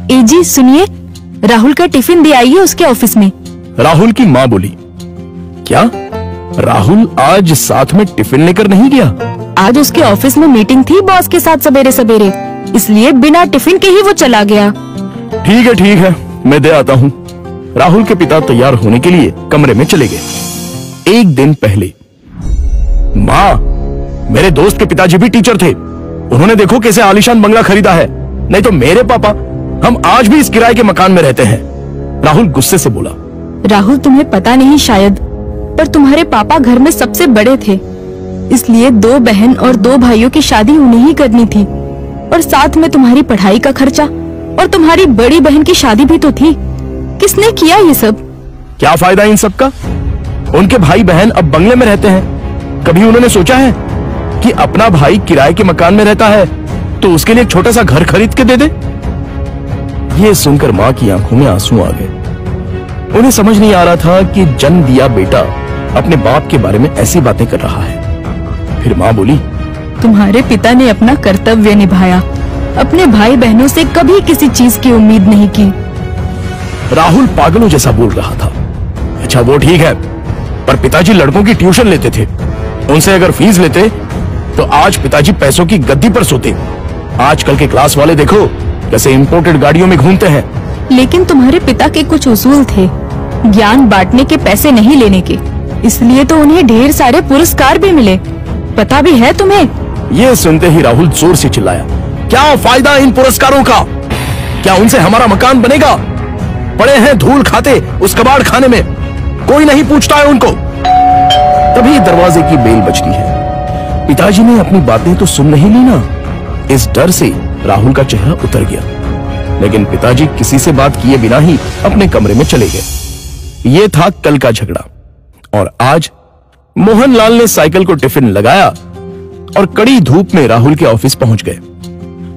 ए जी सुनिए, राहुल का टिफिन दे आइए उसके ऑफिस में। राहुल की माँ बोली, क्या राहुल आज साथ में टिफिन लेकर नहीं गया? आज उसके ऑफिस में मीटिंग थी बॉस के साथ सवेरे सवेरे, इसलिए बिना टिफिन के ही वो चला गया। ठीक है, मैं दे आता हूँ। राहुल के पिता तैयार होने के लिए कमरे में चले गए। एक दिन पहले, माँ, मेरे दोस्त के पिताजी भी टीचर थे। उन्होंने देखो कैसे आलीशान बंगला खरीदा है। नहीं तो मेरे पापा, हम आज भी इस किराए के मकान में रहते हैं। राहुल गुस्से से बोला। राहुल, तुम्हें पता नहीं शायद, पर तुम्हारे पापा घर में सबसे बड़े थे, इसलिए 2 बहन और 2 भाइयों की शादी उन्हें ही करनी थी, और साथ में तुम्हारी पढ़ाई का खर्चा, और तुम्हारी बड़ी बहन की शादी भी तो थी। किसने किया ये सब? क्या फायदा इन सब का? उनके भाई बहन अब बंगले में रहते हैं। कभी उन्होंने सोचा है कि अपना भाई किराए के मकान में रहता है तो उसके लिए एक छोटा सा घर खरीद के दे दे? ये सुनकर माँ की आंखों में आंसू आ गए। उन्हें समझ नहीं आ रहा था कि जन्म दिया बेटा अपने बाप के बारे में ऐसी बातें कर रहा है। फिर माँ बोली, तुम्हारे पिता ने अपना कर्तव्य निभाया, अपने भाई बहनों से कभी किसी चीज की उम्मीद नहीं की। राहुल पागलों जैसा बोल रहा था। अच्छा वो ठीक है, पर पिताजी लड़कों की ट्यूशन लेते थे। उनसे अगर फीस लेते तो आज पिताजी पैसों की गद्दी पर सोते। आजकल के क्लास वाले देखो कैसे इंपोर्टेड गाड़ियों में घूमते हैं। लेकिन तुम्हारे पिता के कुछ उसूल थे, ज्ञान बांटने के, पैसे नहीं लेने के, इसलिए तो उन्हें ढेर सारे पुरस्कार भी मिले। पता भी है तुम्हें? ये सुनते ही राहुल जोर से चिल्लाया, क्या फायदा इन पुरस्कारों का? क्या उनसे हमारा मकान बनेगा? पड़े हैं धूल खाते उस कबाड़ खाने में, कोई नहीं पूछता है उनको। तभी दरवाजे की बेल बजती है। पिताजी ने अपनी बातें तो सुन नहीं ली ना। इस डर से राहुल का चेहरा उतर गया, लेकिन पिताजी किसी से बात किए बिना ही अपने कमरे में चले गए। ये था कल का झगड़ा। और आज मोहनलाल ने साइकिल को टिफिन लगाया और कड़ी धूप में राहुल के ऑफिस पहुंच गए।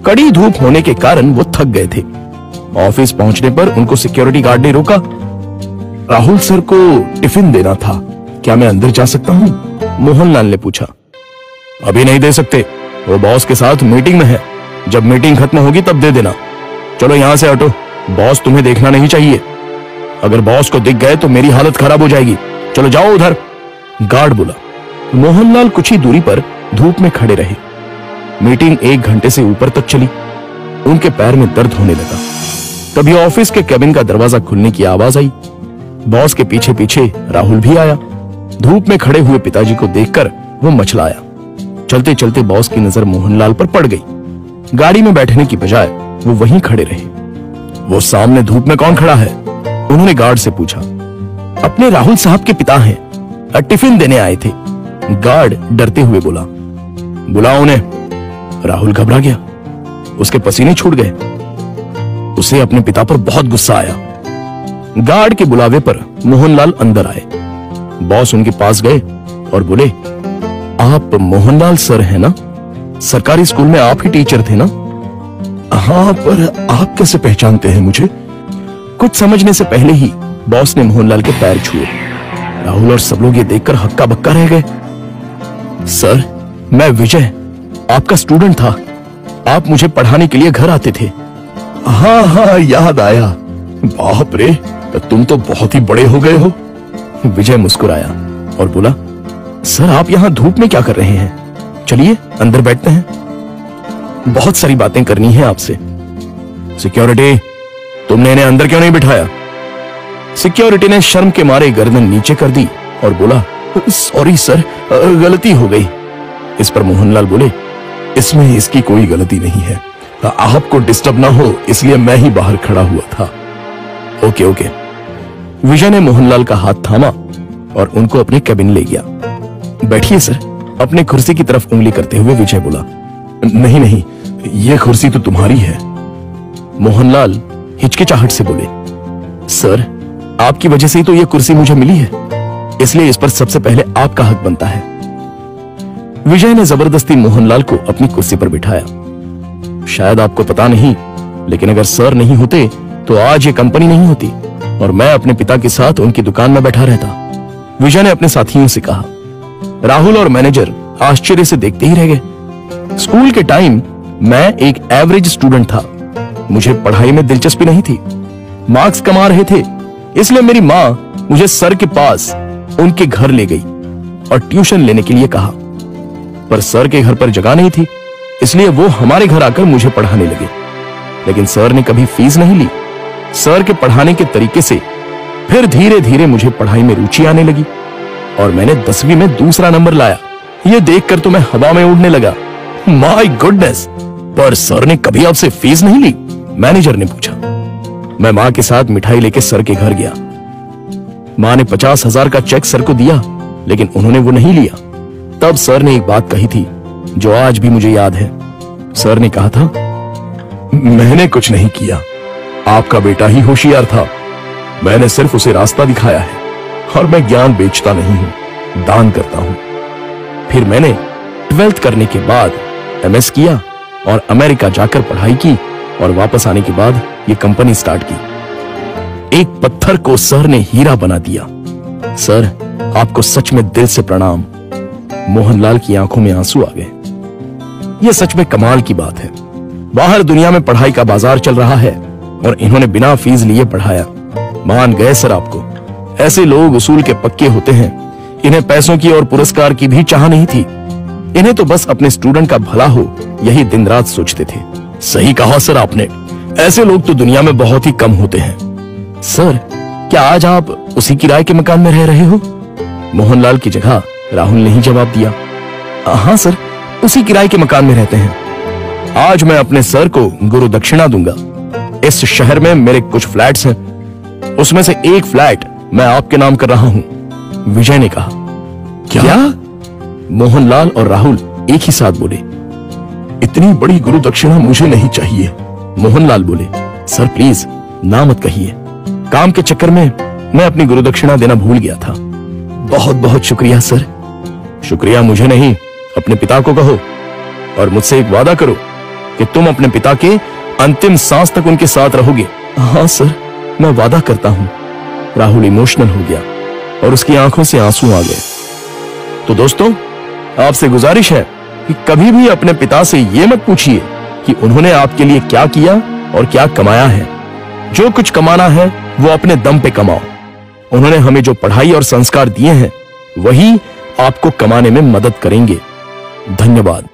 कड़ी धूप होने के कारण वो थक गए थे। ऑफिस पहुंचने पर उनको सिक्योरिटी गार्ड ने रोका। राहुल सर को टिफिन देना था, क्या मैं अंदर जा सकता हूं? मोहनलाल ने पूछा। अभी नहीं दे सकते, वो बॉस के साथ मीटिंग में है। जब मीटिंग खत्म होगी तब दे देना। चलो यहां से हटो, बॉस तुम्हें देखना नहीं चाहिए। अगर बॉस को दिख गए तो मेरी हालत खराब हो जाएगी। चलो जाओ उधर, गार्ड बोला। मोहनलाल कुछ ही दूरी पर धूप में खड़े रहे। मीटिंग 1 घंटे से ऊपर तक चली। उनके पैर में दर्द होने लगा। तभी ऑफिस के केबिन का दरवाजा खुलने की आवाज आई। बॉस के पीछे पीछे राहुल भी आया। धूप में खड़े हुए पिताजी को देखकर वो मचलाया। चलते चलते बॉस की नजर मोहनलाल पर पड़ गई। गाड़ी में बैठने की बजाय वो वहीं खड़े रहे। वो सामने धूप में कौन खड़ा है? उन्होंने गार्ड से पूछा। अपने राहुल साहब के पिता हैं, टिफिन देने आए थे। गार्ड डरते हुए बोला। बुलाओ उन्हें। राहुल घबरा गया, उसके पसीने छूट गए। उसे अपने पिता पर बहुत गुस्सा आया। गार्ड के बुलावे पर मोहनलाल अंदर आए। बॉस उनके पास गए और बोले, आप मोहनलाल सर हैं ना? सरकारी स्कूल में आप ही टीचर थे ना? हाँ, पर आप कैसे पहचानते हैं मुझे? कुछ समझने से पहले ही बॉस ने मोहनलाल के पैर छुए। राहुल और सब लोग ये देखकर हक्का बक्का रह गए। सर, मैं विजय, आपका स्टूडेंट था। आप मुझे पढ़ाने के लिए घर आते थे। हाँ, याद आया। बाप रे, तुम तो बहुत ही बड़े हो गए हो। विजय मुस्कुराया और बोला, सर आप यहाँ धूप में क्या कर रहे हैं? चलिए अंदर बैठते हैं, बहुत सारी बातें करनी है आपसे। सिक्योरिटी, तुमने इन्हें अंदर क्यों नहीं बिठाया? सिक्योरिटी ने शर्म के मारे गर्दन नीचे कर दी और बोला, सॉरी सर, गलती हो गई। इस पर मोहनलाल बोले, इसमें इसकी कोई गलती नहीं है, आपको डिस्टर्ब ना हो इसलिए मैं ही बाहर खड़ा हुआ था। ओके। विजय ने मोहनलाल का हाथ थामा और उनको अपने केबिन ले गया। बैठिए सर, अपने कुर्सी की तरफ उंगली करते हुए विजय बोला। नहीं, ये कुर्सी तो तुम्हारी है। मोहनलाल हिचकिचाहट से बोले, सर आपकी वजह से ही तो ये कुर्सी मुझे मिली है, इसलिए इस पर सबसे पहले आपका हक बनता है। विजय ने जबरदस्ती मोहनलाल को अपनी कुर्सी पर बिठाया। शायद आपको पता नहीं, लेकिन अगर सर नहीं होते तो आज ये कंपनी नहीं होती और मैं अपने पिता के साथ उनकी दुकान में बैठा रहता। विजय ने अपने साथियों से कहा। राहुल और मैनेजर आश्चर्य से देखते ही रह गए। स्कूल के टाइम मैं एक एवरेज स्टूडेंट था, मुझे पढ़ाई में दिलचस्पी नहीं थी। मार्क्स कमा रहे थे, इसलिए मेरी माँ मुझे सर के पास उनके घर ले गई और ट्यूशन लेने के लिए कहा। पर सर के घर पर जगह नहीं थी, इसलिए वो हमारे घर आकर मुझे पढ़ाने लगे। लेकिन सर ने कभी फीस नहीं ली। सर के पढ़ाने के तरीके से फिर धीरे धीरे मुझे पढ़ाई में रुचि आने लगी और मैंने 10वीं में दूसरा नंबर लाया। ये देखकर तो मैं हवा में उड़ने लगा। My goodness! पर सर ने कभी आपसे फीस नहीं ली? मैनेजर ने पूछा। मैं मां के साथ मिठाई लेके सर के घर गया। मां ने 50,000 का चेक सर को दिया, लेकिन उन्होंने वो नहीं लिया। तब सर ने एक बात कही थी जो आज भी मुझे याद है। सर ने कहा था, मैंने कुछ नहीं किया, आपका बेटा ही होशियार था। मैंने सिर्फ उसे रास्ता दिखाया है और मैं ज्ञान बेचता नहीं हूं, दान करता हूं। फिर मैंने 12th करने के बाद MS किया और अमेरिका जाकर पढ़ाई की और वापस आने के बाद ये कंपनी स्टार्ट की। एक पत्थर को सर ने हीरा बना दिया। सर, आपको सच में दिल से प्रणाम। मोहनलाल की आंखों में आंसू आ गए। यह सच में कमाल की बात है। बाहर दुनिया में पढ़ाई का बाजार चल रहा है और इन्होंने बिना फीस लिए पढ़ाया। मान गए सर आपको। ऐसे लोग उसूल के पक्के होते हैं। इन्हें पैसों की और पुरस्कार की भी चाह नहीं थी। इन्हें तो बस अपने स्टूडेंट का भला हो, यही दिन रात सोचते थे। सही कहा सर आपने। ऐसे लोग तो दुनिया में बहुत ही कम होते हैं। सर, क्या आज आप उसी किराए के मकान में रह रहे हो? मोहनलाल की जगह राहुल ने ही जवाब दिया। हाँ सर, उसी किराए के मकान में रहते हैं। आज मैं अपने सर को गुरु दक्षिणा दूंगा। इस शहर में मेरे कुछ फ्लैट्स हैं, उसमें से एक फ्लैट मैं आपके नाम कर रहा हूं। विजय ने कहा। क्या? मोहनलाल और राहुल एक ही साथ बोले। इतनी बड़ी गुरु दक्षिणा मुझे नहीं चाहिए। मोहनलाल बोले, सर प्लीज ना मत कहिए। काम के चक्कर में मैं अपनी गुरु दक्षिणा देना भूल गया था। बहुत बहुत शुक्रिया सर। शुक्रिया मुझे नहीं, अपने पिता को कहो और मुझसे एक वादा करो कि तुम अपने पिता के अंतिम सांस तक उनके साथ रहोगे। हाँ सर, मैं वादा करता हूं। राहुल इमोशनल हो गया और उसकी आंखों से आंसू आ गए। तो दोस्तों, आपसे गुजारिश है कि कभी भी अपने पिता से यह मत पूछिए कि उन्होंने आपके लिए क्या किया और क्या कमाया है। जो कुछ कमाना है वो अपने दम पे कमाओ। उन्होंने हमें जो पढ़ाई और संस्कार दिए हैं वही आपको कमाने में मदद करेंगे। धन्यवाद।